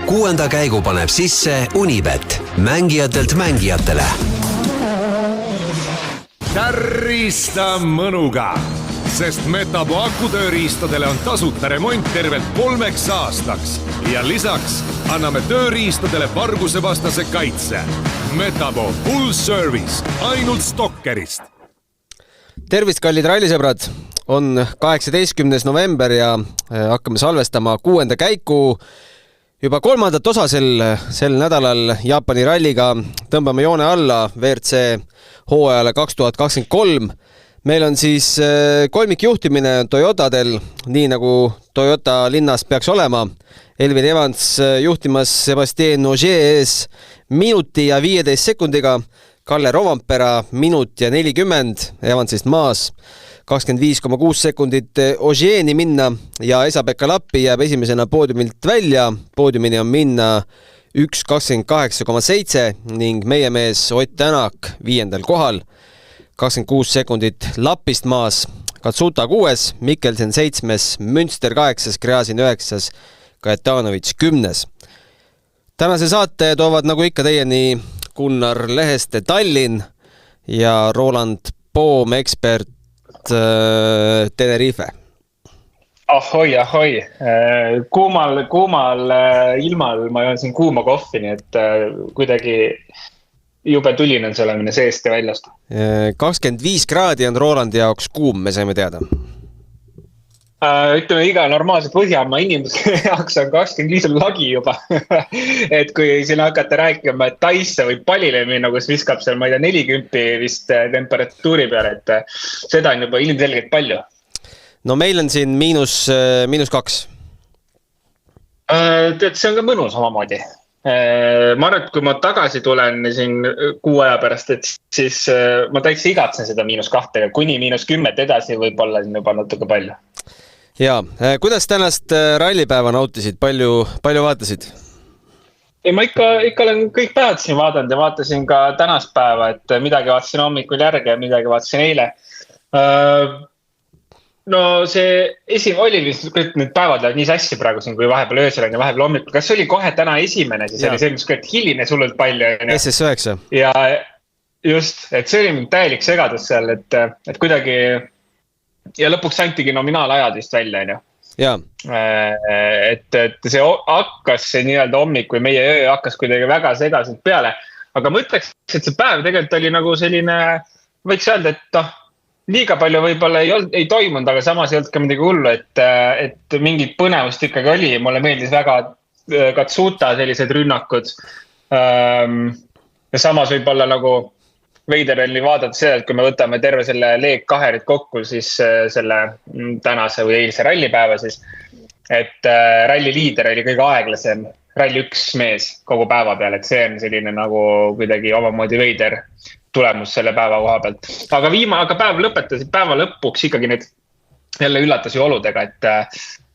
6. käigu paneb sisse Unibet, mängijatelt mängijatele. Tärrista mõnuga, sest Metapo akutööriistadele on tasuta remont tervelt 3 aastaks ja lisaks anname tööriistadele vargusevastase kaitse. Metapo full service ainult Stokkerist. Tervist, kallid rallisõbrad! On 18. november ja hakkame salvestama 6. käiku. Juba 3. osa sel nädalal Jaapani ralliga tõmbame joone alla WRC hooajale 2023. Meil on siis kolmikjuhtimine Toyotadel, nii nagu Toyota linnas peaks olema. Elvin Evans juhtimas Sebastien Ogier ees minuti ja 15 sekundiga. Kalle Rovampera minut ja 40, Evansist maas 25,6 sekundit Ogierni minna ja Esa-Pekka Lappi jääb esimesena poodiumilt välja. Poodiumini on minna 1.28,7 ning meie mees Ott Tänak 5. kohal 26 sekundit Lapist maas. Katsuta 6, Mikkelsen 7, Münster 8, Gräzin 9, Kajetanovitš 10. Tänase saate toovad nagu ikka teieni Gunnar Leheste Tallinn ja Roland Poom, ekspert Tenerife. Ahoi. Kuumal ilmal ma joon siin kuuma kohvi, nii et kuidagi jube tulinen see olemine seest ja väljast. 25 kraadi on Rolandi jaoks kuum, me saime teada. Ütleme, iga normaalselt Põhjamaa inimese jaoks on 25 lagi juba. Et kui siin hakata rääkima, et Taisse või Palile minna, kus viskab seal, ma ei tea, 40 vist temperatuuri peale, et seda on juba ilmselgelt palju. No meil on siin -2. Tead, see on ka mõnus omamoodi. Ma arvan, et kui ma tagasi tulen siin kuu aja pärast, et siis ma täitsa igatsen seda -2, kuni -10 edasi võib olla siin juba natuke palju. Jaa, kuidas tänast rallipäeva nautisid? Palju vaatasid? Ei, ma ikka olen kõik päevad siin vaadanud ja vaatasin ka tänast päeva, et midagi vaatasin hommikul järge ja midagi vaatasin eile. No see oli vist, kõik need päevad lähevad nii sassi praegu siin, kui vahepeal öösel on ja vahepeal hommikul. Kas oli kohe täna esimene, siis oli see, mis kõik hiline sullult palju? SS9. Ja just, et see oli mind täielik segadus seal, et kuidagi ja lõpuks antigi nominaalajad vist välja, on ju. Jaa. Et see hakkas see nii-öelda hommik või meie öö hakkas kuidagi väga segaselt peale. Aga ma ütleks, et see päev tegelikult oli nagu selline, võiks öelda, et liiga palju võib-olla ei toimunud, aga samas ei olnud ka midagi hullu, et mingit põnevust ikkagi oli. Mulle meeldis väga Katsuta sellised rünnakud. Ja samas võib-olla nagu veider oli vaadata seda, et kui me võtame terve selle leeg kaherit kokku, siis selle tänase või eilse rallipäeva siis, et ralli liider oli kõige aeglasem ralli 1 mees kogu päeva peal, et see on selline nagu kuidagi omamoodi veider tulemus selle päeva koha pealt. Aga päev lõpetasid päeva lõpuks ikkagi need jälle üllatas ju oludega, et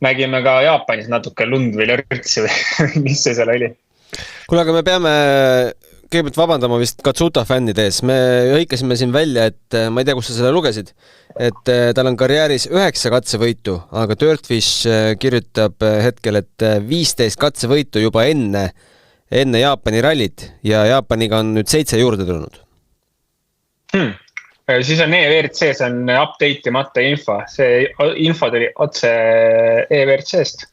nägime ka Jaapanis natuke lund või lörtsi või mis see seal oli. Kuule, aga me peame kõigepealt vabandama vist Katsuta fännide ees. Me hõikasime siin välja, et ma ei tea, kus sa seda lugesid, et tal on karjääris 9 katsevõitu, aga Dirtfish kirjutab hetkel, et 15 katsevõitu juba enne Jaapani rallit ja Jaapaniga on nüüd 7 juurde tulnud. Siis on EVRC, see on update'imata info. See info tuli otse EVRC-st.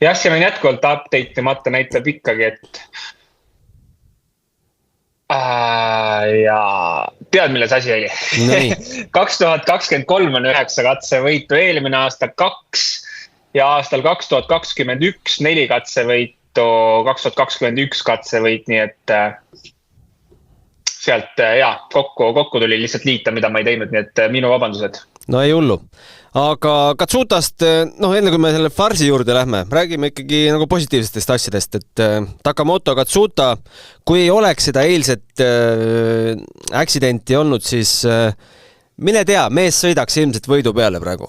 Ja see on jätkuvalt update'imata, näitab ikkagi, et ja tead, milles asi oli? 2023 on 9 katsevõitu, eelmine aasta 2 ja aastal 2021 4 katsevõitu, 2021 katsevõit, nii et sealt kokku tuli lihtsalt liita, mida ma ei teinud, nii et minu vabandused. No ei hullu. Aga Katsutast, enne kui me selle farsi juurde lähme, räägime ikkagi nagu positiivsetest asjadest, et Takamoto Katsuta, kui ei oleks seda eilset accidenti olnud, siis mine tea, mees sõidaks ilmselt võidu peale praegu.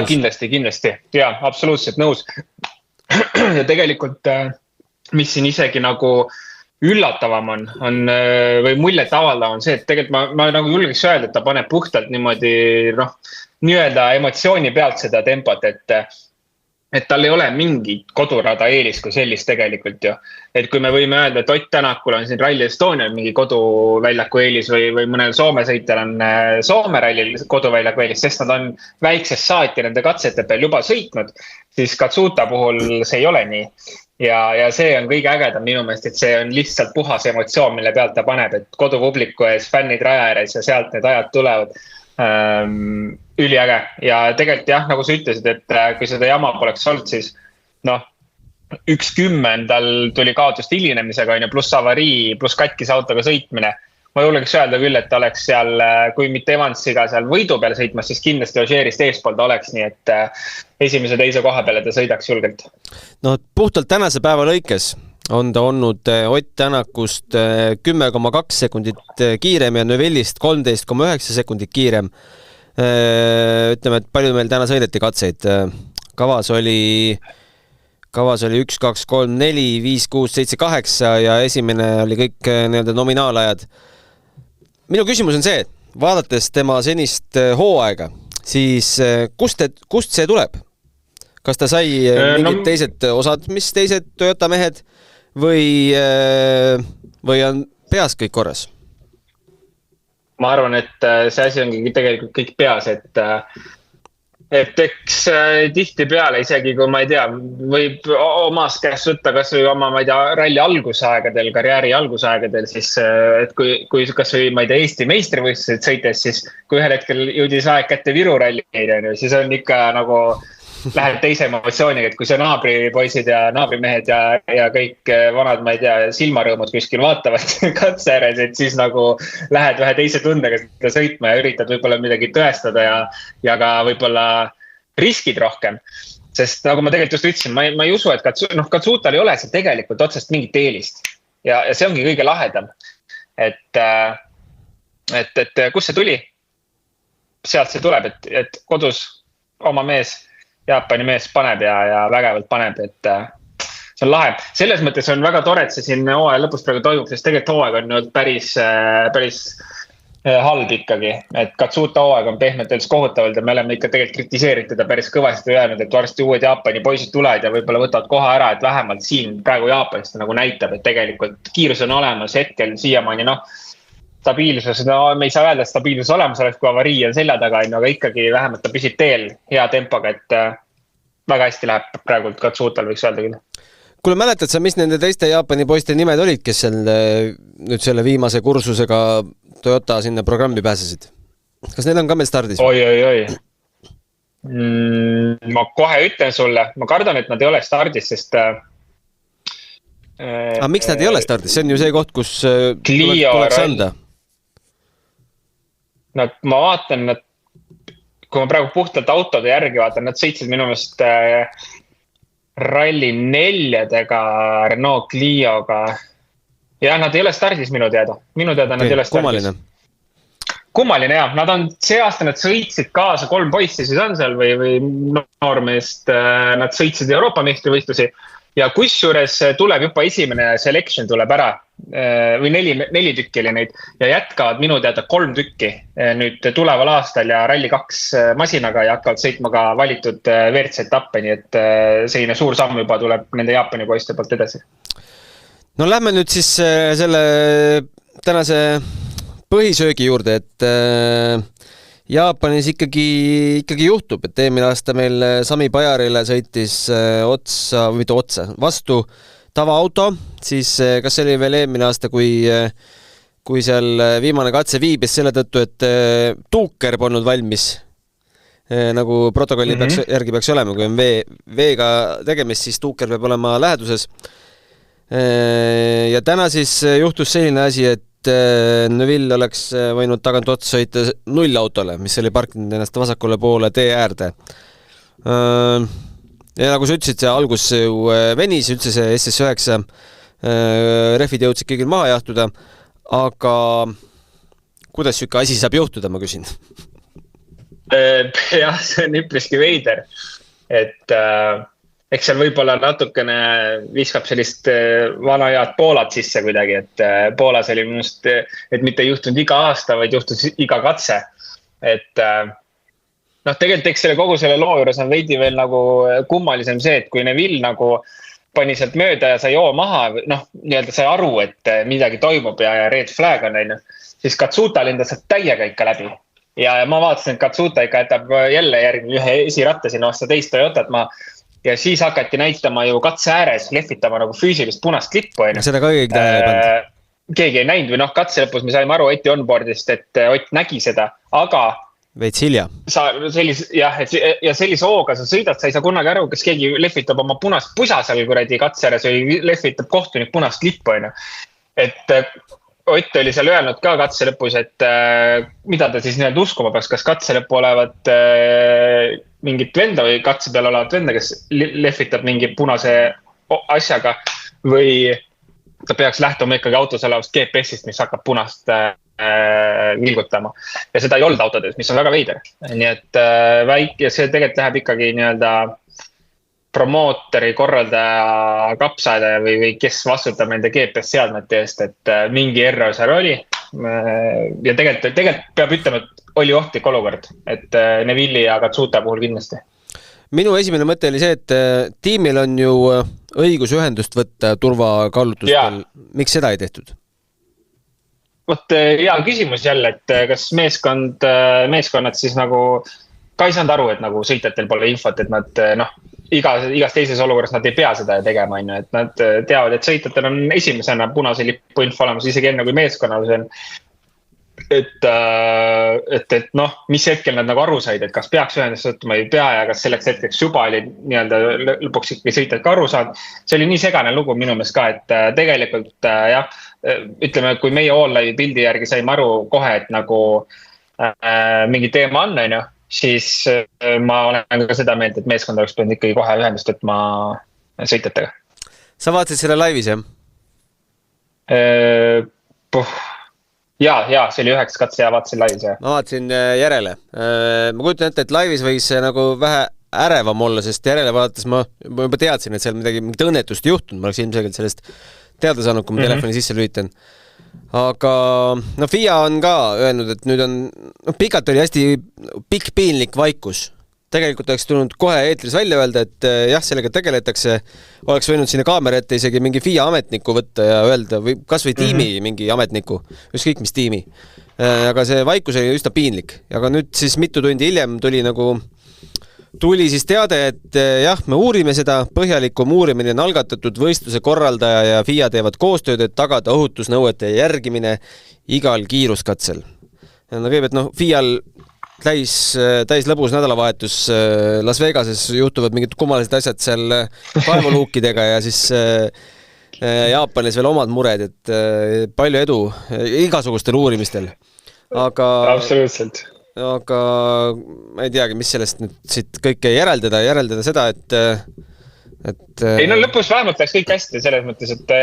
Kindlasti. Jaa, absoluutselt nõus. Ja tegelikult, mis siin isegi nagu üllatavam on või muljet avaldav on see, et tegelikult ma nagu julgeks öelda, et ta paneb puhtalt niimoodi, nii-öelda emotsiooni pealt seda tempot, et et tal ei ole mingi kodurada eelis kui sellist tegelikult ju. Et kui me võime öelda, et Ott Tänakul on siin Rally Estonial mingi koduväljaku eelis või mõnel Soome sõitjal on Soome rallil koduväljaku eelis, sest nad on väiksest saati nende katsete peal juba sõitnud, siis Katsuta puhul see ei ole nii. Ja see on kõige ägedam minu meelest, et see on lihtsalt puhas emotsioon, mille pealt ta paneb, et kodupubliku ees, fännid raja ääres ja sealt need ajad tulevad. Üliäge ja tegelikult jah, nagu sa ütlesid, et kui seda jama poleks olnud, siis 1/10 tal tuli kaotust hilinemisega, pluss avarii, pluss katkise autoga sõitmine. Ma julgeks öelda küll, et ta oleks seal, kui mitte Evansiga seal võidu peale sõitmas, siis kindlasti Ožeerist eespool ta oleks, nii et esimese teise koha peale ta sõidaks julgelt. No puhtalt tänase päeva lõikes on ta olnud Ott Tänakust 10,2 sekundit kiirem ja Neuvillist 13,9 sekundit kiirem. Ütleme, et palju meil täna sõideti katseid. Kavas oli 1, 2, 3, 4, 5, 6, 7, 8 ja esimene oli kõik nii-öelda nominaalajad. Minu küsimus on see, vaadates tema senist hooaega, siis kust see tuleb? Kas ta sai mingid teised osad, mis teised Toyota mehed või on peas kõik korras? Ma arvan, et see asi ongi tegelikult kõik peas, et eks tihti peale, isegi kui ma ei tea, võib omast käest võtta kas või oma, ma ei tea, ralli algusaegadel, karjääri algusaegadel, siis et kui kas või, ma ei tea, Eesti meistrivõistlused sõites, siis kui ühel hetkel jõudis aeg kätte Viru ralli, siis on ikka nagu lähed teise emotsiooniga, et kui see naabripoisid ja naabrimehed ja kõik vanad, ma ei tea, silmarõõmud kuskil vaatavad katse ääres, et siis nagu lähed ühe teise tundega seda sõitma ja üritad võib-olla midagi tõestada ja ka võib-olla riskid rohkem. Sest nagu ma tegelikult just ütlesin, ma ei usu, et Katsutal ei ole see tegelikult otsest mingit eelist. Ja see ongi kõige lahedam. Et kus see tuli? Sealt see tuleb, et kodus oma mees Jaapani mees paneb ja vägevalt paneb, et see on lahe. Selles mõttes on väga tore, et see siin hooaja lõpus praegu toimub, sest tegelikult hooaeg on nüüd päris halb ikkagi. Et Katsuta hooaeg on pehmelt öeldes kohutavalt ja me oleme ikka tegelikult kritiseerinud teda päris kõvasti öelnud, et varsti uued Jaapani poisid tulevad ja võib-olla võtavad koha ära, et vähemalt siin praegu Jaapanist nagu näitab, et tegelikult kiirus on olemas hetkel siiamaani, stabiilsus, me ei saa öelda, et stabiilsus olemas oleks, kui avarii on selja taga, aga ikkagi vähemalt ta püsib teel hea tempoga, et väga hästi läheb praegult Katsutal, võiks öelda küll. Kuule, mäletad sa, mis nende teiste Jaapani poiste nimed olid, kes nüüd selle viimase kursusega Toyota sinna programmi pääsesid? Kas neil on ka meil stardis? Oi. Ma kohe ütlen sulle, ma kardan, et nad ei ole stardis, sest miks nad ei ole stardis? See on ju see koht, kus tuleks anda. Ma vaatan, kui ma praegu puhtalt autode järgi vaatan, nad sõitsid minu meelest Rally 4-dega, Renault Clio'ga. Ja nad ei ole stardis minu teada. Nad ei ole stardis. Kummaline jah. See aasta nad sõitsid kaasa 3 poissi, siis on seal või noormeest. Nad sõitsid Euroopa meistrivõistlusi. Ja kusjuures tuleb juba esimene selection tuleb ära või 4 tükki oli neid ja jätkavad minu teada 3 tükki nüüd tuleval aastal ja Rally 2 masinaga ja hakkavad sõitma ka valitud WRC etappe, nii et selline suur samm juba tuleb nende Jaapani poiste poolt edasi. No lähme nüüd siis selle tänase põhisöögi juurde, et Jaapanis ikkagi juhtub, et eelmine aasta meil Sami Pajarile sõitis vastu tavaauto, siis kas see oli veel eelmine aasta, kui seal viimane katse viibis selle tõttu, et tuuker polnud valmis, nagu protokolli järgi peaks olema, kui on veega tegemist, siis tuuker peab olema läheduses. Ja täna siis juhtus selline asi, et Neuville oleks võinud tagant otsa sõita 0 autole, mis oli parkinud ennast vasakule poole tee äärde. Ja nagu sa ütlesid, see algus ju venis, üldse see SS9 rehvid jõudsid kõigil maha jahtuda, aga kuidas siuke asi saab juhtuda, ma küsin? Jah, see on üpriski veider, et eks seal võib-olla natukene viskab sellist vana head Poolat sisse kuidagi, et Poolas oli minust, et mitte juhtunud iga aasta, vaid juhtus iga katse. Et noh, tegelikult eks selle kogu selle loo juures on veidi veel nagu kummalisem see, et kui Neville nagu pani sealt mööda ja sai joo maha, noh, nii-öelda sai aru, et midagi toimub ja red flag on, siis Katsuta lendas sealt täiega ikka läbi. Ja ma vaatasin, et Katsuta ikka jätab jälle järgmine ühe esiratta sinna vastu teist Toyotat ma. Ja siis hakati näitama ju katse ääres, lehvitama nagu füüsilist punast lippu. Seda ka keegi tähele ei pannud. Keegi ei näinud või noh, katse lõpus me saime aru Oti onboardist, et Ott nägi seda, aga veits hilja. Ja sellise hooga sa sõidad, sa ei saa kunagi aru, kas keegi lehvitab oma punast pusa seal kuradi katse ääres või lehvitab kohtunik punast lippu. Et Ott oli seal öelnud ka katse lõpus, et mida ta siis nii-öelda uskuma peaks, kas katse lõppu olevat mingit venda või katse peal olevat venda, kes lehvitab mingi punase asjaga või ta peaks lähtuma ikkagi autos olevast GPS-ist, mis hakkab punast vilgutama. Ja seda ei olnud autodes, mis on väga veider. Nii et väike, see tegelikult läheb ikkagi nii-öelda promootori, korraldaja, kapsaaja või kes vastutab nende GPS-seadmete eest, et mingi error seal oli. Ja tegelikult peab ütlema, et oli ohtlik olukord, et Neville'i ja Katsuta puhul kindlasti. Minu esimene mõte oli see, et tiimil on ju õigus ühendust võtta turvakaalutlustel. Miks seda ei tehtud? Vot hea küsimus jälle, et kas meeskonnad siis nagu ka ei saanud aru, et nagu sõitjatel pole infot, et nad igas teises olukorras nad ei pea seda tegema, et nad teavad, et sõitjatel on esimesena punase lippu info olemas, isegi enne kui meeskonnal see on. Et noh, mis hetkel nad nagu aru said, et kas peaks ühendust võtma ei pea ja kas selleks hetkeks juba oli nii-öelda lõpuks ikkagi sõitjad ka aru saanud. See oli nii segane lugu minu meelest ka, et tegelikult jah, ütleme, kui meie all-live pildi järgi saime aru kohe, et nagu mingi teema on, siis ma olen ka seda meelt, et meeskond oleks pidanud ikkagi kohe ühendust võtma sõitjatega. Sa vaatasid selle laivis, jah? Ja, see oli 9 katse ja vaatasin laivis. Ma vaatasin järele. Ma kujutan ette, et laivis võis nagu vähe ärevam olla, sest järele vaadates ma juba teadsin, et seal mingit õnnetust juhtunud. Ma oleks ilmselgelt sellest teada saanud, kui ma telefoni sisse lülitan. Aga FIA on ka öelnud, et nüüd on pikalt oli hästi pikk piinlik vaikus. Tegelikult oleks tulnud kohe eetris välja öelda, et jah, sellega tegeletakse. Oleks võinud sinna kaamera ette isegi mingi FIA ametniku võtta ja öelda, või kas või tiimi mingi ametniku, ükskõik mis tiimi. Aga see vaikus oli üsna piinlik. Aga nüüd siis mitu tundi hiljem tuli siis teade, et jah, me uurime seda, põhjalikum uurimine on algatatud, võistluse korraldaja ja FIA teevad koostööd, et tagada ohutusnõuete järgimine igal kiiruskatsel. Kõigepealt FIA-l täis lõbus nädalavahetus Las Vegases juhtuvad mingid kummalised asjad seal kaevuluukidega ja siis Jaapanis veel omad mured, et palju edu igasugustel uurimistel. Absoluutselt. Aga ma ei teagi, mis sellest nüüd siit kõike järeldada seda, et ei, lõpus vähemalt läks kõik hästi selles mõttes, et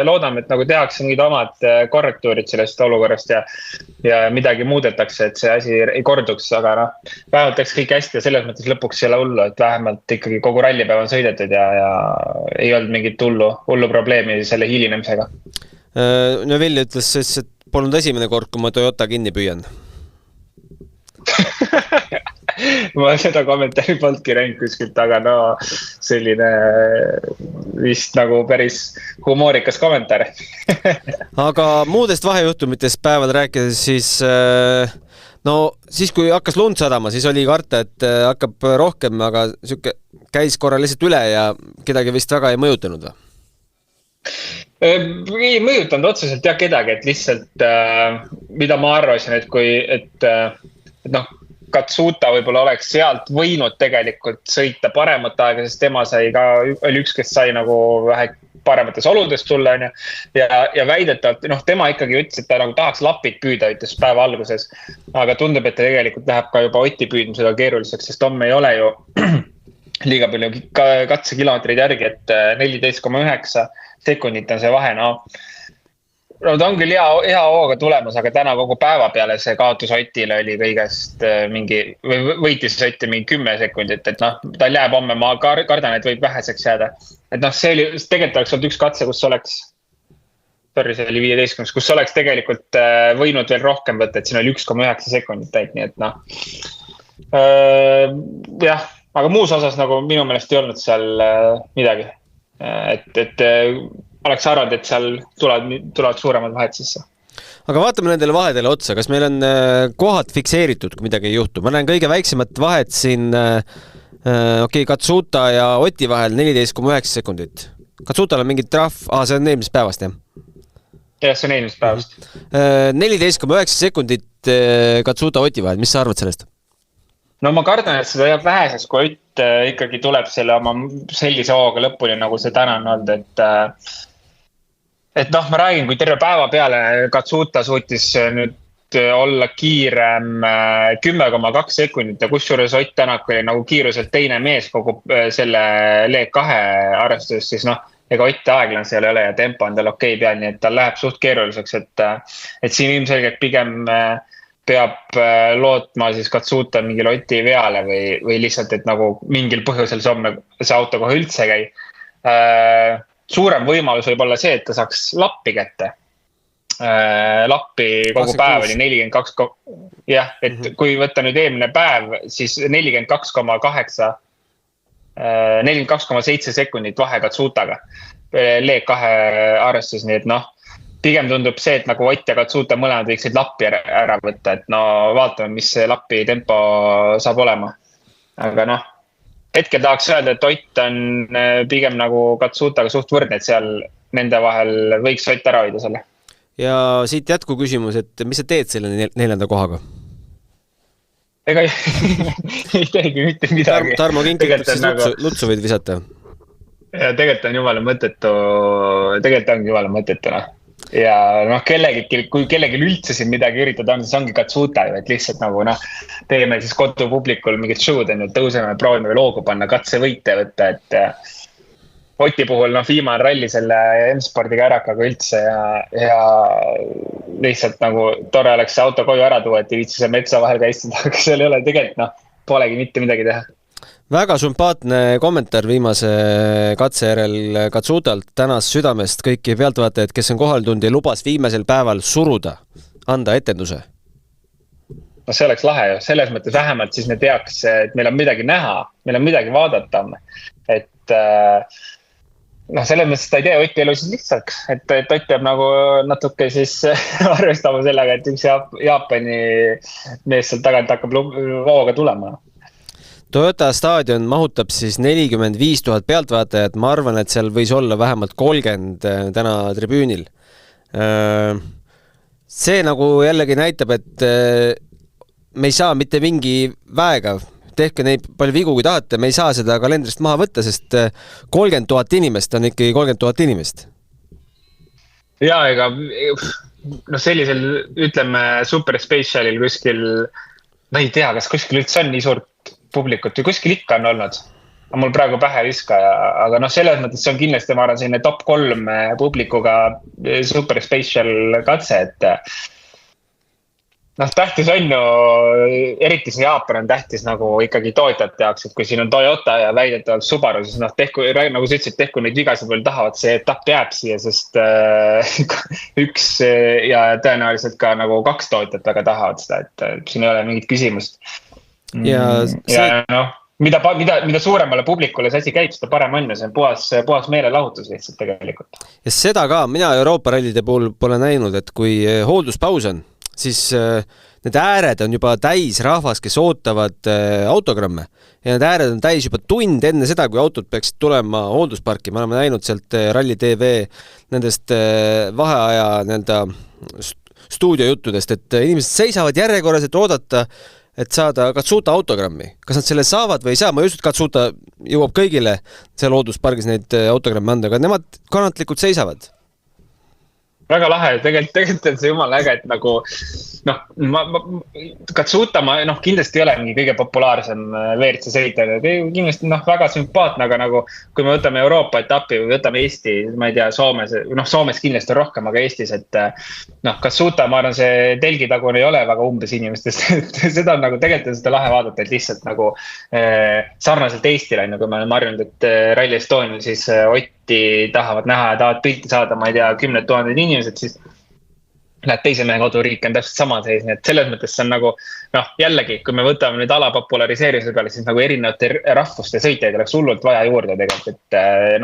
loodame, et nagu tehakse mingid omad korrektuurid sellest olukorrast ja midagi muudetakse, et see asi ei korduks, aga vähemalt läks kõik hästi ja selles mõttes lõpuks ei ole hullu, et vähemalt ikkagi kogu rallipäev on sõidetud ja ei olnud mingit hullu probleemi selle hilinemisega. Neville ütles siis, et polnud esimene kord, kui ma Toyota kinni püüan. Ma seda kommentaari polnudki näinud kuskilt, aga selline vist nagu päris humoorikas kommentaar. Aga muudest vahejuhtumitest päeval rääkides, siis kui hakkas lund sadama, siis oli karta, et hakkab rohkem, aga käis korra lihtsalt üle ja kedagi vist väga ei mõjutanud või? Ei mõjutanud otseselt kedagi, et lihtsalt mida ma arvasin, et Katsuta võib-olla oleks sealt võinud tegelikult sõita paremat aega, sest tema oli üks, kes sai nagu vähe paremates oludes tulla ja väidetavalt, tema ikkagi ütles, et ta nagu tahaks lapid püüda, ütles päeva alguses, aga tundub, et ta tegelikult läheb ka juba Oti püüdmisega keeruliseks, sest homme ei ole ju liiga palju katsekilomeetreid järgi, et 14,9 sekundit on see vahe, ta on küll hea hooga tulemas, aga täna kogu päeva peale see kaotus Otile oli kõigest võitis Otti mingi 10 sekundit, et tal jääb homme, ma kardan, et võib väheseks jääda. Et see oli, tegelikult oleks olnud üks katse, kus oleks, see oli 15, kus oleks tegelikult võinud veel rohkem võtta, et siin oli 1,9 sekundit täit, nii et Jah, aga muus osas nagu minu meelest ei olnud seal midagi. Et oleks arvanud, et seal tulevad suuremad vahed sisse. Aga vaatame nendele vahedele otsa, kas meil on kohad fikseeritud, kui midagi ei juhtu. Ma näen kõige väiksemat vahet siin Katsuta ja Oti vahel 14,9 sekundit. Katsutal on mingi trahv, see on eelmisest päevast, jah? Jah, see on eelmisest päevast. 14,9 sekundit Katsuta Oti vahel, mis sa arvad sellest? No ma kardan, et seda jääb väheseks, kui Ott ikkagi tuleb selle oma sellise hooga lõpuni, nagu see täna on olnud, et noh, ma räägin, kui terve päeva peale Katsuta suutis nüüd olla kiirem 10,2 sekundit ja kusjuures Ott Tänak oli nagu kiiruselt teine mees kogu selle Leeg 2 arvestuses, siis noh, ega Ott aeglan seal ei ole ja tempo on tal okei peal, nii et tal läheb suht keeruliseks, et siin ilmselgelt pigem peab lootma siis Katsuta mingil Oti veale või lihtsalt, et nagu mingil põhjusel see auto kohe üldse käi. Suurem võimalus võib olla see, et ta saaks lappi kätte. Lappi kogu 26. päev oli 42, jah, et kui võtta nüüd eelmine päev, siis 42,8, 42,7 sekundit vahe Katsutaga. Leeg 2 arvestus, nii et noh, pigem tundub see, et nagu Ott ja Katsuta mõlemad võiksid lappi ära võtta, et no vaatame, mis see lappi tempo saab olema. Aga noh, hetkel tahaks öelda, et Ott on pigem nagu Katsutaga suht võrdne, et seal nende vahel võiks Ott ära hoida selle. Ja siit jätku küsimus, et mis sa teed selle 4. kohaga? Ega ei teegi mitte midagi. Tarmo Kinkit siis lutsu võid visata? Ja tegelikult on jumala mõttetu. Ja noh, kui kellegi üldse siin midagi üritada on, siis ongi Katsuta ju, et lihtsalt nagu noh, teeme siis kodupublikul mingit show'd, tõuseme, proovime loogu panna, katsevõite võtta, et Oti puhul noh, viimane ralli selle M-spordiga ärakaga üldse ja lihtsalt nagu tore oleks see auto koju ära tuua, et ei viitsi see metsa vahel käistada, aga seal ei ole tegelikult noh, polegi mitte midagi teha. Väga sümpaatne kommentaar viimase katse järel Katsutalt, tänas südamest kõiki pealtvaatajad, kes on kohal tulnud ja lubas viimasel päeval suruda, anda etenduse. No see oleks lahe ju, selles mõttes vähemalt siis me teaks, et meil on midagi näha, meil on midagi vaadata, et noh, selles mõttes ta ei tee Oti elu siis lihtsalt, et Ott peab nagu natuke siis arvestama sellega, et üks Jaapani mees sealt tagant hakkab vooga tulema. Toyota staadion mahutab siis 45 000 pealtvaatajat, ma arvan, et seal võis olla vähemalt 30 täna tribüünil. See nagu jällegi näitab, et me ei saa mitte mingi väega, tehke neid palju vigu kui tahate, me ei saa seda kalendrist maha võtta, sest 30 000 inimest on ikkagi 30 000 inimest. Ja ega no sellisel, ütleme, super specialil kuskil, ma ei tea, kas kuskil üldse on nii suurt publikut või kuskil ikka on olnud. Mul praegu pähe viska, aga noh, selles mõttes see on kindlasti, ma arvan, selline top 3 publikuga super special katse, et noh, tähtis on ju, eriti see Jaapan on tähtis nagu ikkagi tootjate jaoks, et kui siin on Toyota ja väidetavalt Subaru, siis noh, nagu sa ütlesid, tehku neid vigasid veel tahavad, see etapp jääb siia, sest üks ja tõenäoliselt ka nagu 2 tootjat väga tahavad seda, et siin ei ole mingit küsimust. Ja noh, mida suuremale publikule see asi käib, seda parem on ja see on puhas meelelahutus lihtsalt tegelikult. Ja seda ka mina Euroopa rallide puhul pole näinud, et kui hoolduspaus on, siis need ääred on juba täis rahvas, kes ootavad autogramme ja need ääred on täis juba tund enne seda, kui autod peaksid tulema hooldusparki. Me oleme näinud sealt Rally TV nendest vaheaja stuudiojuttudest, et inimesed seisavad järjekorras, et oodata, et saada Katsuta autogrammi. Kas nad selle saavad või ei saa? Ma ei usu, et Katsuta jõuab kõigile seal hoolduspargis neid autogramme anda, aga nemad kannatlikult seisavad. Väga lahe, tegelikult on see jumala äge, et nagu noh, Katsuta noh, kindlasti ei ole mingi kõige populaarsem WRC sõitja, kindlasti noh, väga sümpaatne, aga nagu kui me võtame Euroopa etapi või võtame Eesti, ma ei tea, Soomes kindlasti on rohkem, aga Eestis, et noh, Katsuta, ma arvan, see telgitagune ei ole väga umbes inimestest, seda on nagu tegelikult seda lahe vaadata, et lihtsalt nagu sarnaselt Eestile, kui me oleme harjunud, et Rally Estonial siis Otti tahavad näha ja tahavad pilti saada, ma ei tea, 10 000 inimesed, siis lähed teise mehe koduriiki, on täpselt sama seis, nii et selles mõttes see on nagu jällegi, kui me võtame nüüd ala populariseerimise peale, siis nagu erinevate rahvuste sõitjaid oleks hullult vaja juurde tegelikult, et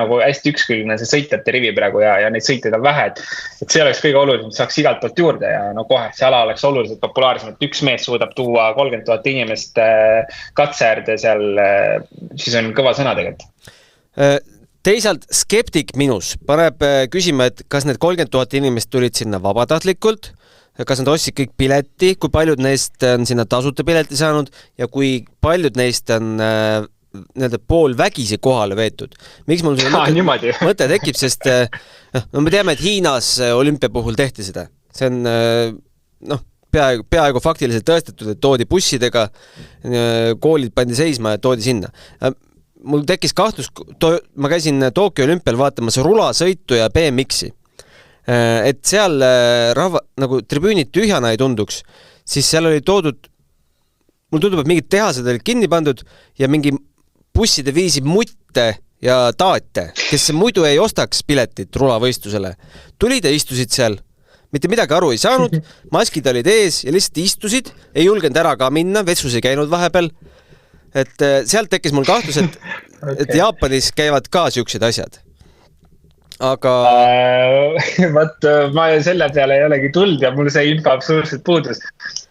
nagu hästi ükskülgne see sõitjate rivi praegu ja neid sõitjaid on vähe, et see oleks kõige olulisem, saaks igalt poolt juurde ja kohe see ala oleks oluliselt populaarsem, et üks mees suudab tuua 30 000 inimest katse äärde seal, siis on kõva sõna tegelikult. Teisalt skeptik minus paneb küsima, et kas need 30 000 inimest tulid sinna vabatahtlikult, kas nad ostsid kõik pileti, kui paljud neist on sinna tasuta pileti saanud ja kui paljud neist on poolvägisi kohale veetud. Miks mul selle mõte tekib, sest me teame, et Hiinas olümpia puhul tehti seda. See on peaaegu faktiliselt tõestatud, et toodi bussidega, koolid pandi seisma ja toodi sinna. Mul tekkis kahtlus, ma käisin Tokyo olümpial vaatamas rulasõitu ja BMX-i. Et seal nagu tribüünid tühjana ei tunduks, siis seal oli toodud, mul tundub, et mingid tehased olid kinni pandud ja mingi busside viisi mutte ja taate, kes muidu ei ostaks piletit rulavõistlusele. Tulid ja istusid seal, mitte midagi aru ei saanud, maskid olid ees ja lihtsalt istusid, ei julgenud ära ka minna, vetsus ei käinud vahepeal. Et sealt tekkis mul kahtlus, et Jaapanis käivad ka siuksed asjad. Aga... ma selle peale ei olegi tuld ja mul see info absoluutselt puudus.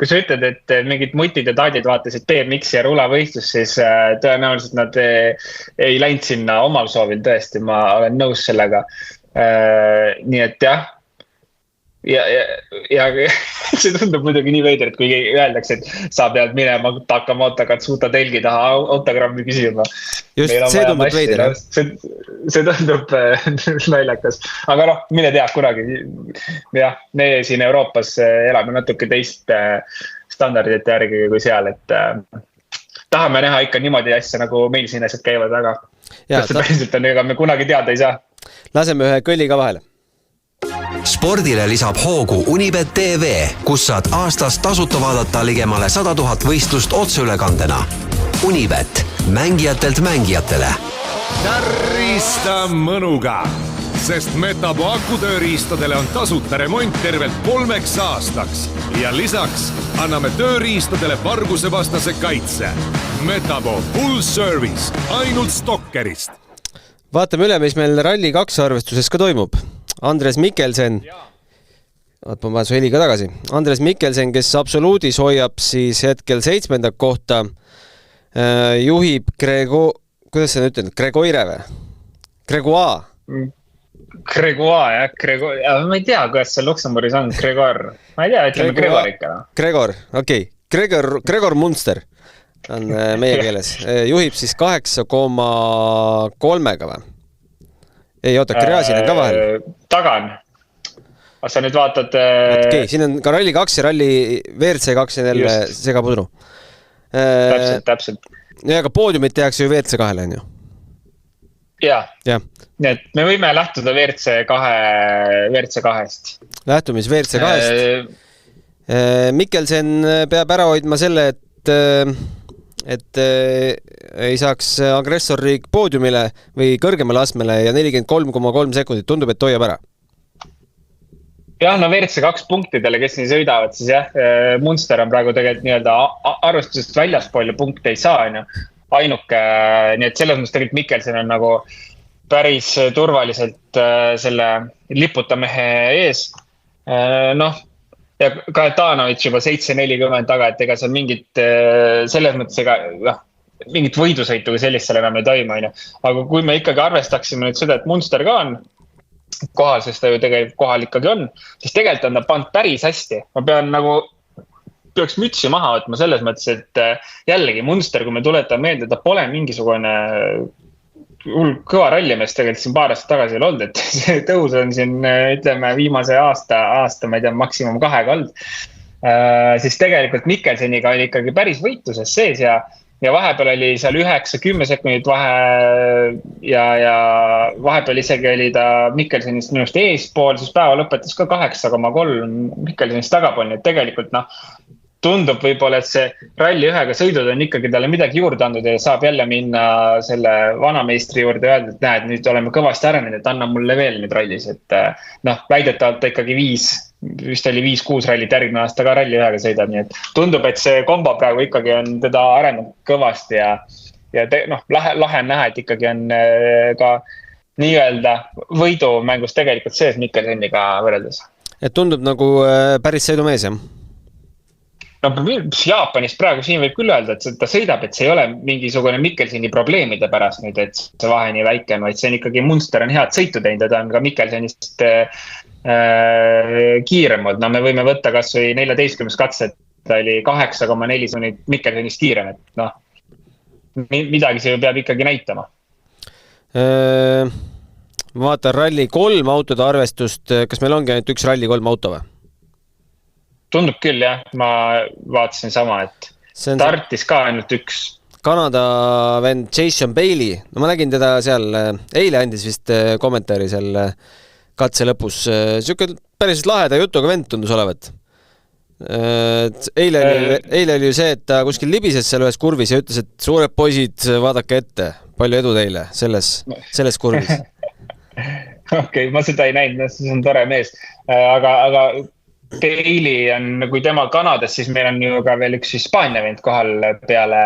Kui sa ütled, et mingid mutid ja taadid vaatasid BMX ja rulavõistlus, siis tõenäoliselt nad ei läinud sinna omal soovil tõesti, ma olen nõus sellega. Nii et jah. Ja see tundub muidugi nii veider, et kui öeldakse, et sa pead minema Takamoto Katsuta telgi taha autogrammi küsima. Just, see tundub veider. See tundub naljakas. Aga mine tea kunagi. Jah, me siin Euroopas elame natuke teist standardite järgi kui seal, et tahame näha ikka niimoodi asja, nagu meil siin asjad käivad, aga sest see päriselt on, ega me kunagi teada ei saa. Laseme ühe kõlli ka vahele. Spordile lisab hoogu Unibet TV, kus saad aastas tasuta vaadata ligemale 100 000 võistlust otseülekandena. Unibet, mängijatelt mängijatele. Tärrista mõnuga, sest Metabo akutööriistadele on tasuta remont tervelt 3 aastaks ja lisaks anname tööriistadele vargusevastase kaitse. Metabo full service, ainult Stokkerist. Vaatame üle, mis meil Rally 2 arvestuses ka toimub. Andres Mikkelsen, ma su heliga tagasi. Andres Mikkelsen, kes absoluudis hoiab siis hetkel 7. kohta, juhib kuidas sa nüüd ütled, Gregoire või? Gregoire, jah. Ma ei tea, kuidas see Luxemburgis on, Gregor. Ma ei tea, ütleme Gregor ikka. Gregor, okei. Gregor Munster on meie keeles. Juhib siis 8,3-ga või? Ei, oota, Kreasin on ka vahel. Tagan. Aga sa nüüd vaatad... Okei, siin on ka Rally 2 ja Rally WRC 2 ja jälle segapudru. Täpselt. Ja aga poodiumit tehakse ju WRC 2-le, on ju? Jah. Nii et me võime lähtuda WRC 2-st. Lähtumis WRC 2-st. Mikkelsen peab ära hoidma selle, et ei saaks agressorriik poodiumile või kõrgemale astmele ja 43,3 sekundit tundub, et hoiab ära. Jah, WRC 2 punktidele, kes nii sõidavad, siis jah, Munster on praegu tegelikult nii-öelda arvestusest väljaspool ja punkte ei saa, ainuke, nii et selles mõttes tegelikult Mikkelsen on nagu päris turvaliselt selle liputamehe ees. Ja Kaetanovitš juba 7.40 taga, et ega see mingit selles mõttes mingit võidusõitu kui sellist seal enam ei toimu. Aga kui me ikkagi arvestaksime nüüd seda, et Munster ka on kohal, sest ta ju tegelikult kohal ikkagi on, siis tegelikult on ta pannud päris hästi. Ma peaks mütsi maha võtma selles mõttes, et jällegi Munster, kui me tuletame meelde, ta pole mingisugune kõva rallimees tegelikult siin paar aastat tagasi ei olnud, et see tõus on siin, ütleme, viimase aasta, ma ei tea, maksimum 2 olnud. Siis tegelikult Mikkelseniga oli ikkagi päris võitluses sees ja vahepeal oli seal 9-10 sekundit vahe ja vahepeal isegi oli ta Mikkelsenist minust eespool, siis päeva lõpetas ka 8,3 Mikkelsenist tagapool, et tegelikult tundub võib-olla, et see Rally 1-ga sõidud on ikkagi talle midagi juurde andnud ja saab jälle minna selle vanameistri juurde ja öelda, et näed, nüüd oleme kõvasti arenenud, et anna mulle veel nüüd rallis, et väidetavalt ta ikkagi vist oli 5-6 rallit, järgmine aasta ka ralli ühega sõidab, nii et tundub, et see kombo praegu ikkagi on teda arenenud kõvasti ja lahe on näha, et ikkagi on ka nii-öelda võidumängus tegelikult sees Mikkelseniga võrreldes. Et tundub nagu päris sõidumees, jah? No Jaapanist praegu siin võib küll öelda, et ta sõidab, et see ei ole mingisugune Mikkelseni probleemide pärast nüüd, et see vahe nii väike on, vaid see on ikkagi Munster on head sõitu teinud ja ta on ka Mikkelsenist kiiremalt. No me võime võtta kas või 14. katset, ta oli 8,4 sunnid Mikkelsenist kiirem, et midagi see peab ikkagi näitama. Ma vaatan ralli 3 autode arvestust, kas meil ongi ainult üks ralli 3 auto või? Tundub küll jah, ma vaatasin sama, et startis ka ainult üks. Kanada vend Jason Bailey, no ma nägin teda seal, eile andis vist kommentaari seal katse lõpus, siuke päris laheda jutuga vend tundus olevat. Eile oli ju see, et ta kuskil libises seal ühes kurvis ja ütles, et suured poisid, vaadake ette, palju edu teile selles kurvis. Okei, ma seda ei näinud, see on tore mees, aga Bailey on, kui tema Kanadas, siis meil on ju ka veel üks Hispaania vend kohal peale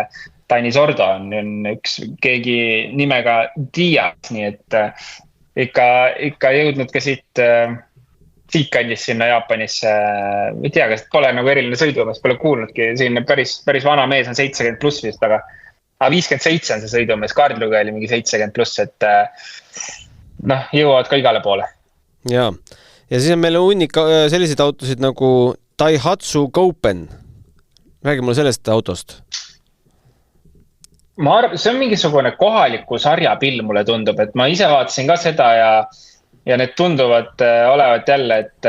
Dani Sordo on üks keegi nimega Diaz, nii et ikka jõudnud ka siit kandis sinna Jaapanisse. Ei tea, kas pole nagu eriline sõidumees, pole kuulnudki, siin päris vana mees on 70 pluss vist, aga 57 on see sõidumees, kaardluga oli mingi 70 pluss, et jõuavad ka igale poole. Jaa. Ja siis on meil hunnik selliseid autosid nagu Daihatsu Copen. Räägi mulle sellest autost. Ma arvan, see on mingisugune kohaliku sarjapill, mulle tundub, et ma ise vaatasin ka seda ja need tunduvad olevat jälle, et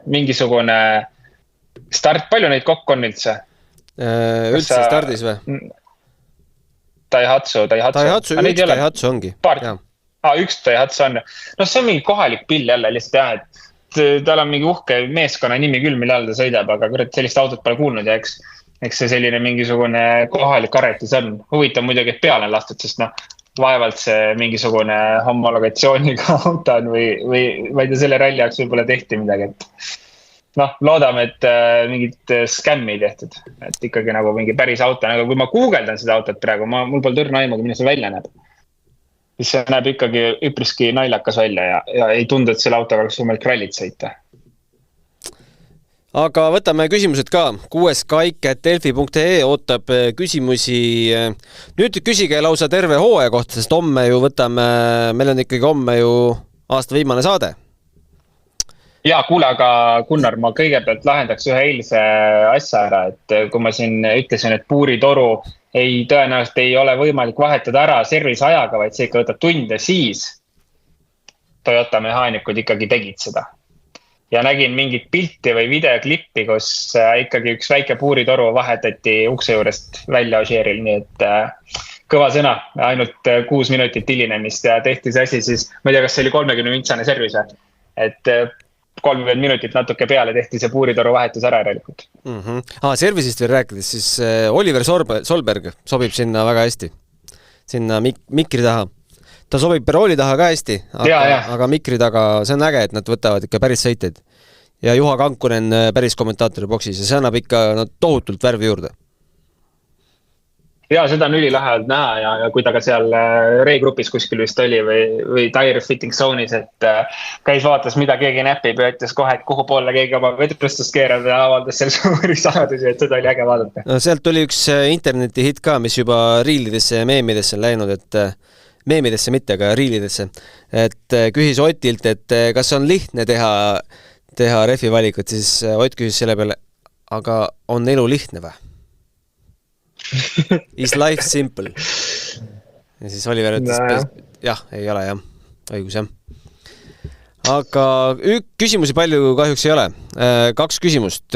mingisugune start, palju neid kokku on üldse? Üldse stardis või? Daihatsu ongi. Üks Daihatsu on. See on mingi kohalik pill jälle lihtsalt et tal on mingi uhke meeskonna nimi küll, mille all ta sõidab, aga sellist autot pole kuulnud ja eks see selline mingisugune kohalik aretis on. Huvitav muidugi, et peale on lastud, sest vaevalt see mingisugune homologatsiooniga auto on või vaid selle ralli jaoks võib-olla tehti midagi, et loodame, et mingid skämmi tehtud, et ikkagi nagu mingi päris auto, aga kui ma guugeldan seda autot praegu, mul pole tõrna aimuga, milline see välja näeb. Siis see näeb ikkagi üpriski naljakas välja ja ei tundu, et selle autoga oleks võimalik rallit sõita. Aga võtame küsimused ka. 6 kaik@delfi.ee ootab küsimusi. Nüüd küsige lausa terve hooaja kohta, sest homme ju meil on ikkagi homme ju aasta viimane saade. Ja kuule, aga Gunnar, ma kõigepealt lahendaks ühe eilse asja ära, et kui ma siin ütlesin, et puuritoru tõenäoliselt ei ole võimalik vahetada ära service ajaga, vaid see ikka võtab tunde, siis Toyota mehaanikud ikkagi tegid seda. Ja nägin mingit pilti või videoklippi, kus ikkagi üks väike puuritoru vahetati ukse juurest välja Ožeeril, nii et kõva sõna, ainult 6 minutit hilinemist ja tehti see asi siis, ma ei tea, kas see oli 30-mintsane service, et 30 minutit natuke peale tehti see puuritoru vahetus ära järelikult. Servisist veel rääkides, siis Oliver Solberg sobib sinna väga hästi. Sinna mikri taha. Ta sobib Perooli taha ka hästi, aga mikri taga, see on äge, et nad võtavad ikka päris sõiteid. Ja Juha Kankunen päris kommentaatori boksis ja see annab ikka tohutult värvi juurde. Ja seda on ülilahe olnud näha ja kui ta ka seal Ray-grupis kuskil vist oli või Tire Fitting Zone'is, et käis vaatas, mida keegi näpib ja ütles kohe, et kuhu poole keegi oma vedrustust keerab ja avaldas seal suuri saadusi, et seda oli äge vaadata. No, sealt tuli üks interneti hit ka, mis juba riilidesse ja meemidesse on läinud, et meemidesse mitte, aga riilidesse. Et küsis Otilt, et kas on lihtne teha refi valikut, siis Ott küsis selle peale, aga on elu lihtne või? Is life simple? Ja siis Oliver ütles, jah, ei ole jah, õigus jah. Aga küsimusi palju kahjuks ei ole. 2 küsimust.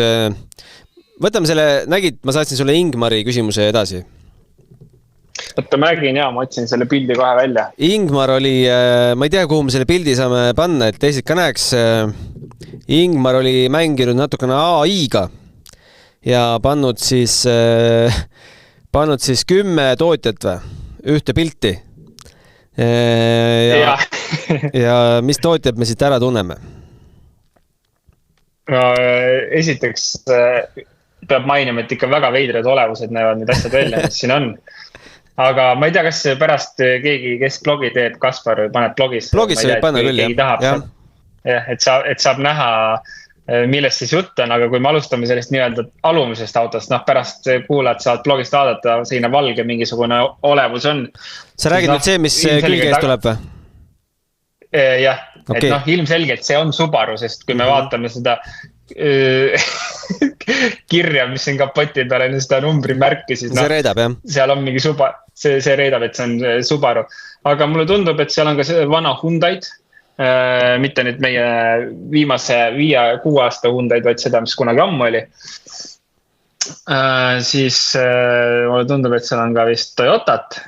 Võtame selle, nägid, ma saatsin sulle Ingmari küsimuse edasi. Võtta ma nägin ma otsin selle pildi kohe välja. Ingmar oli, ma ei tea, kuhu me selle pildi saame panna, et teised ka näeks. Ingmar oli mänginud natukene AI-ga ja pannud siis 10 tootjat või? Ühte pilti. Ja mis tootjad me siit ära tunneme? no esiteks peab mainima, et ikka väga veidrad olevused näevad need asjad välja, mis siin on. Aga ma ei tea, kas pärast keegi, kes blogi teeb, Kaspar paneb blogisse. Blogisse võib panna küll, jah. Jah, et saab näha, millest siis jutt on, aga kui me alustame sellest nii-öelda alumisest autost, pärast kuulad saad blogist vaadata, selline valge mingisugune olevus on. Sa räägid nüüd see, mis külge eest tuleb või? Jah, okay. Et ilmselgelt see on Subaru, sest kui me vaatame seda kirja, mis on kapoti peal, seda numbrimärki, siis see reedab, jah. Seal on mingi see reedab, et see on Subaru. Aga mulle tundub, et seal on ka vana Hyundai'd, mitte nüüd meie viimase 5-6 aasta Hyundai'd, vaid seda, mis kunagi ammu oli. Siis mulle tundub, et seal on ka vist Toyotat.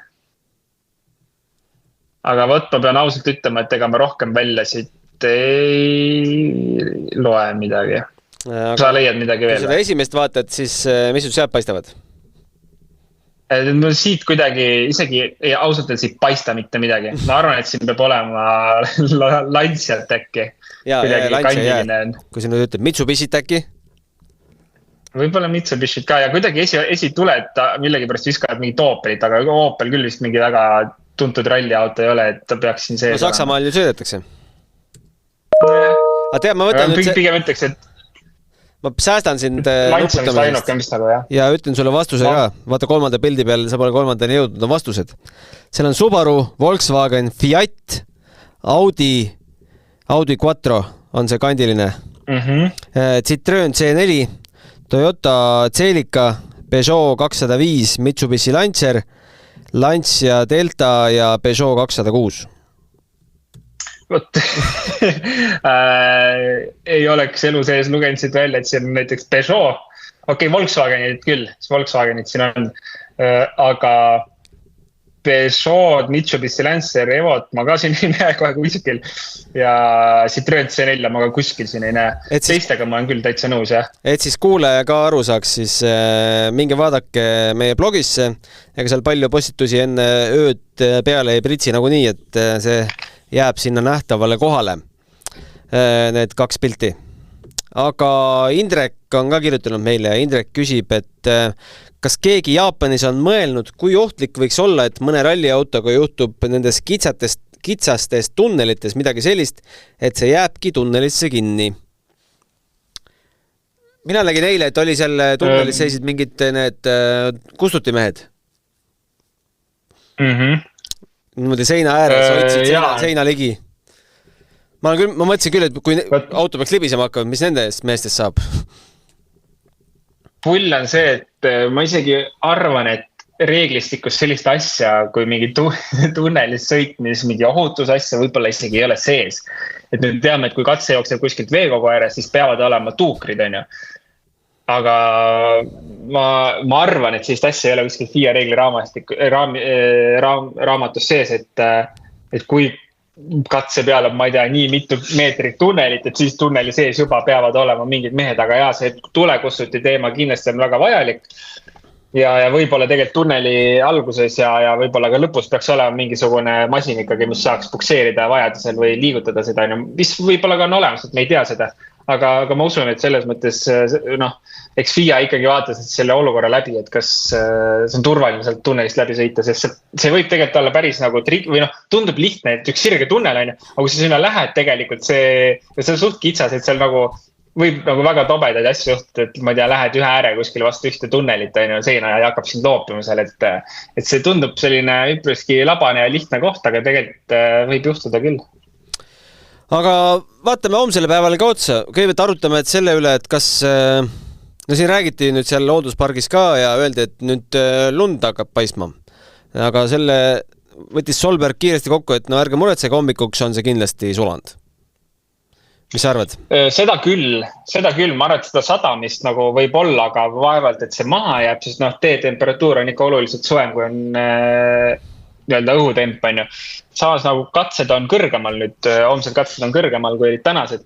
Aga ma pean ausalt ütlema, et ega me rohkem välja siit ei loe midagi. Sa leiad midagi veel? Kui seda esimest vaatad, siis mis sul sealt paistavad? No siit kuidagi, isegi ausalt et siit paista mitte midagi. Ma arvan, et siin peab olema Lancialt äkki. Jaa, kui sa nüüd ütled Mitsubishit äkki? Võib-olla Mitsubishit ka ja kuidagi esituled millegi pärast viskavad mingit Opelit, aga Opel küll vist mingi väga tuntud ralliauto ei ole, et ta peaks siin sees. No Saksamaal ju sõidetakse. Aga tead, ma võtan nüüd pigem ütleks, et ma säästan sind nuputamisest ja ütlen sulle vastuse ka. Vaata 3. pildi peal, sa pole 3. jõudnud, on vastused. Seal on Subaru, Volkswagen, Fiat, Audi Quattro on see kandiline. Citroen C4, Toyota Celica, Peugeot 205, Mitsubishi Lancer, Lancia Delta ja Peugeot 206. Võt, ei oleks elu sees lugenud siit välja, et siin on näiteks Peugeot. Okei, Volkswagenid küll, Volkswagenid siin on, aga Peugeot, Mitsubishi Lancer, Evot ma ka siin ei näe kohe kuskil ja Citroen C4 ma ka kuskil siin ei näe. Teistega ma olen küll täitsa nõus, jah. Et siis kuulaja ka aru saaks, siis minge vaadake meie blogisse, ega seal palju postitusi enne ööd peale ei pritsi nagu nii, et see jääb sinna nähtavale kohale, need 2 pilti. Aga Indrek on ka kirjutanud meile ja Indrek küsib, et kas keegi Jaapanis on mõelnud, kui ohtlik võiks olla, et mõne ralliautoga juhtub nendes kitsastes tunnelites midagi sellist, et see jääbki tunnelisse kinni. Mina nägin eile, et oli seal tunnelis seisid mingid need kustutimehed. Niimoodi seina ääres hoidsid seina ligi. Ma mõtlesin küll, et kui auto peaks libisema hakkama, mis nende meestest saab? Pull on see, et ma isegi arvan, et reeglistikus sellist asja, kui mingi tunnelis sõitmis, mingi ohutusasja võib-olla isegi ei ole sees. Et nüüd teame, et kui katse jookseb kuskilt veekogu ääres, siis peavad olema tuukrid, on ju. Aga ma arvan, et sellist asja ei ole kuskil FIA reegli raamatus sees, et kui katse peal on, ma ei tea, nii mitu meetrit tunnelit, et siis tunneli sees juba peavad olema mingid mehed, aga jaa, see tulekustuti teema kindlasti on väga vajalik. Ja võib-olla tegelikult tunneli alguses ja võib-olla ka lõpus peaks olema mingisugune masin ikkagi, mis saaks pukseerida vajadusel või liigutada seda, mis võib-olla ka on olemas, et me ei tea seda. Aga ma usun, et selles mõttes, eks FIA ikkagi vaatas selle olukorra läbi, et kas see on turvaliselt tunnelist läbi sõita, sest see võib tegelikult olla päris nagu tundub lihtne, et üks sirge tunnel on, aga kui sa sinna lähed tegelikult, see on suht kitsas, et seal nagu võib nagu väga tobedaid asju juhtuda, et ma ei tea, lähed ühe ääre kuskil vastu ühte tunnelit seina ja hakkab sind loopima seal, et see tundub selline üpriski labane ja lihtne koht, aga tegelikult võib juhtuda küll. Aga vaatame homsele päevale ka otsa. Kõigepealt arutame et selle üle, et kas, siin räägiti nüüd seal looduspargis ka ja öeldi, et nüüd lund hakkab paistma. Aga selle võttis Solberg kiiresti kokku, et ärge muretsege, hommikuks on see kindlasti suland. Mis sa arvad? Seda küll, ma arvan, et seda sadamist nagu võib olla, aga vaevalt, et see maha jääb, sest teetemperatuur on ikka oluliselt soem, kui on õhutemp, on ju. Samas nagu katsed on kõrgemal nüüd, homsed katsed on kõrgemal kui olid tänased.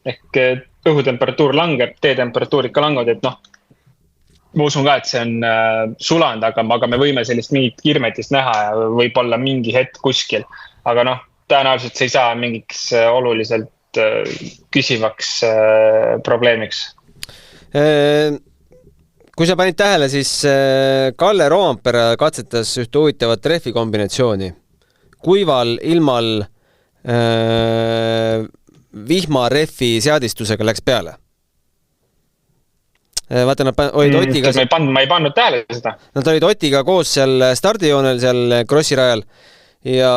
Ehk õhutemperatuur langeb, teetemperatuur ikka langeb, et ma usun ka, et see on suland, aga me võime sellist mingit kirmetist näha ja võib olla mingi hetk kuskil. Aga tõenäoliselt see ei saa mingiks oluliselt küsivaks probleemiks. Kui sa panid tähele, siis Kalle Roompere katsetas ühte huvitavat rehvi kombinatsiooni. Kuival ilmal vihmarehvi seadistusega läks peale. Vaata, nad olid Otiga... Ma ei pannud tähele seda. Nad olid Otiga koos seal stardijoonel, seal krossirajal ja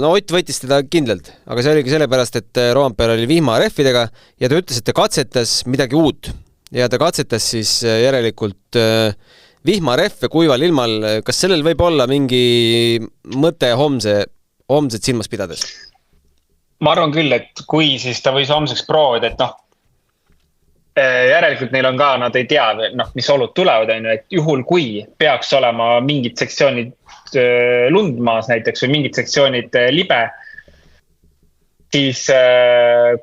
no Ott võttis teda kindlalt, aga see oligi sellepärast, et Roompere oli vihmarehvidega ja ta ütles, et ta katsetas midagi uut ja ta katsetas siis järelikult vihmarehve kuival ilmal. Kas sellel võib olla mingi mõte homset silmas pidades? Ma arvan küll, et kui siis ta võis homseks proovida, et järelikult neil on ka, nad ei tea, mis olud tulevad, et juhul kui peaks olema mingid sektsioonid lund maas näiteks või mingid sektsioonid libe, siis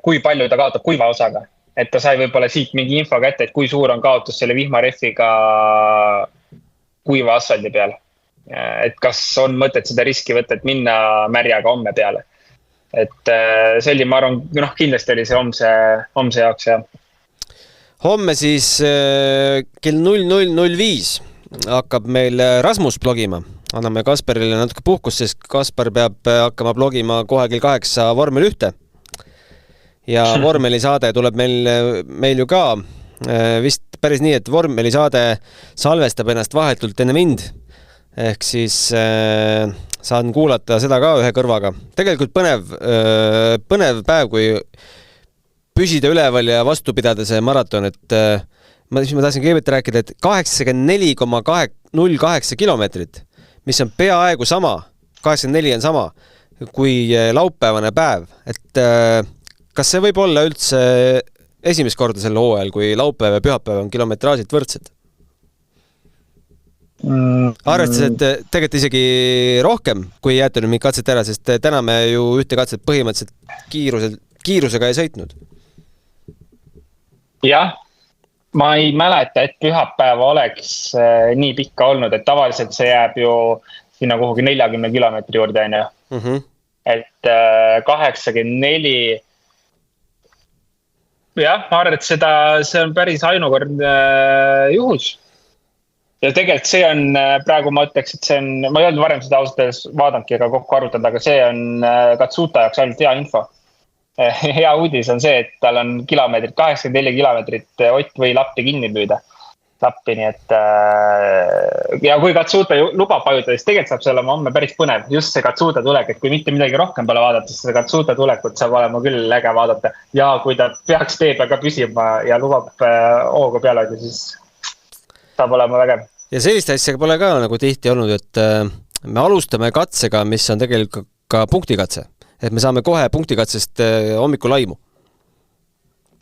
kui palju ta kaotab kuiva osaga. Et ta sai võib-olla siit mingi info kätte, et kui suur on kaotus selle vihmarehviga kuiva asfaldi peal. Et kas on mõtet seda riski võtta, et minna märjaga homme peale. Et see oli, ma arvan, kindlasti oli see homse jaoks, jah. Homme siis kell 00.05 hakkab meil Rasmus blogima. Anname Kasperile natuke puhkust, sest Kaspar peab hakkama blogima kohe kell 8 vormel 1. Ja vormelisaade tuleb meil ju ka vist päris nii, et vormelisaade salvestab ennast vahetult enne mind. Ehk siis saan kuulata seda ka ühe kõrvaga. Tegelikult põnev päev, kui püsida üleval ja vastu pidada see maraton, et ma tahtsin kõigepealt rääkida, et 84,08 kilomeetrit, mis on peaaegu sama, 84 on sama kui laupäevane päev, et kas see võib olla üldse esimest korda selle hooajal, kui laupäev ja pühapäev on kilometraažilt võrdsed? Arvestades, et tegelikult isegi rohkem, kui jäeta nüüd mingi katset ära, sest täna me ju ühte katset põhimõtteliselt kiirusega ei sõitnud. Jah, ma ei mäleta, et pühapäeva oleks nii pikka olnud, et tavaliselt see jääb ju sinna kuhugi 40 kilomeetri juurde, et 84. Jah, ma arvan, et see on päris ainukordne juhus. Ja tegelikult see on, praegu ma ütleks, et see on, ma ei olnud varem seda ausalt vaadanudki ega kokku arvutanud, aga see on Katsuta jaoks ainult hea info. Hea uudis on see, et tal on 84 kilomeetrit Ott või lappi kinni püüda. Lappi, nii et ja kui Katsuta lubab pajutada, siis tegelikult saab see olema homme päris põnev. Just see Katsuta tulek, et kui mitte midagi rohkem pole vaadata, siis see Katsuta tulekut saab olema küll äge vaadata. Ja kui ta peaks teeb aga püsima ja lubab hooga peale, siis saab olema vägev. Ja sellist asja pole ka nagu tihti olnud, et me alustame katsega, mis on tegelikult ka punktikatse. Et me saame kohe punktikatsest hommikul laimu.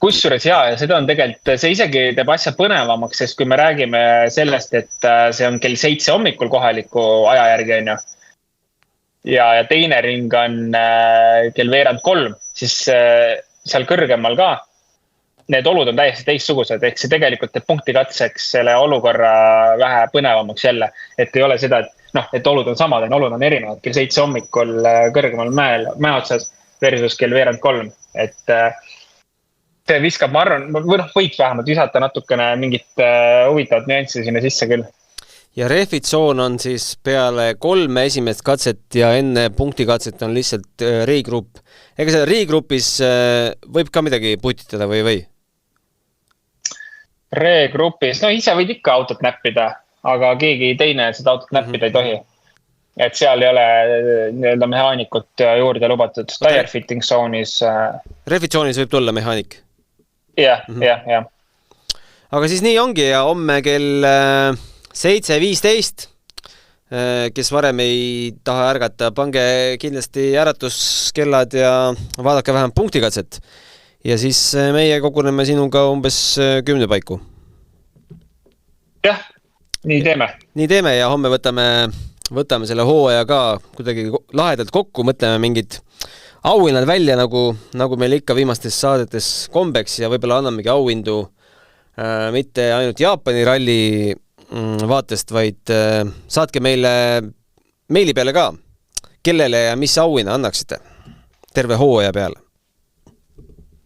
Kusjuures ja seda on tegelikult, see isegi teeb asja põnevamaks, sest kui me räägime sellest, et see on kell 7 hommikul kohaliku aja järgi, ja teine ring on kell 2:15, siis seal kõrgemal ka need olud on täiesti teistsugused, ehk see tegelikult teeb punktikatseks selle olukorra vähe põnevamaks jälle, et ei ole seda, et olud on samad, olud on erinevad, kell 7 hommikul kõrgemal mäe otsas versus kell 2:15, et see viskab, ma arvan, võiks vähemalt visata natukene mingit huvitavat nüanssi sinna sisse küll. Ja rehvitsoon on siis peale 3 esimest katset ja enne punktikatset on lihtsalt riiggrupp. Ega seal riiggrupis võib ka midagi putitada või? Reegrupis, ise võid ikka autot näppida, aga keegi teine seda autot näppida ei tohi. Et seal ei ole nii-öelda mehaanikut juurde lubatud. Tire fitting zoonis. Rehvitsoonis võib tulla mehaanik? Jah. Aga siis nii ongi ja homme kell 7:15, kes varem ei taha ärgata, pange kindlasti äratuskellad ja vaadake vähem punktikatset. Ja siis meie koguneme sinuga umbes 10 paiku. Jah, nii teeme. Nii teeme ja homme võtame selle hooaja ka kuidagi lahedalt kokku, mõtleme mingid auhinnad välja, nagu meil ikka viimastes saadetes kombeks ja võib-olla annamegi auhindu mitte ainult Jaapani ralli vaatest, vaid saatke meile meili peale ka, kellele ja mis auhinna annaksite terve hooaja peale.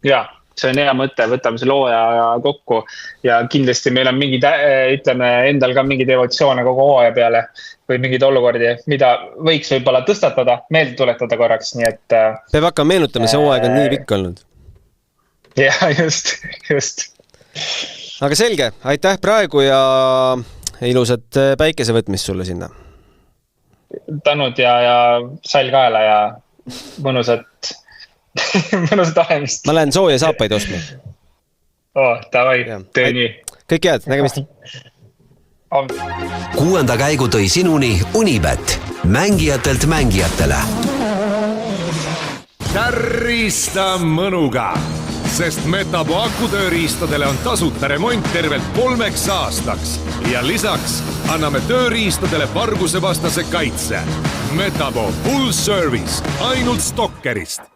Jaa, see on hea mõte, võtame selle hooaja kokku ja kindlasti meil on mingid, ütleme endal ka mingid emotsioone kogu hooaja peale või mingeid olukordi, mida võiks võib-olla tõstatada, meelde tuletada korraks, nii et... Peab hakkama meenutama, see hooaeg on nii pikk olnud. Jah, just. Aga selge, aitäh praegu ja ilusat päikesevõtmist sulle sinna. Tänud ja sall kaela ja mõnusat olemist. Ma lähen sooja saapaid ostma. Davai, tee nii. Kõik head, nägemist. 6. käigu tõi sinuni Unibet, mängijatelt mängijatele. Tärista mõnuga, sest Metabo akutööriistadele on tasuta remont tervelt 3 aastaks ja lisaks anname tööriistadele varguse vastase kaitse. Metabo full service ainult Stokkerist.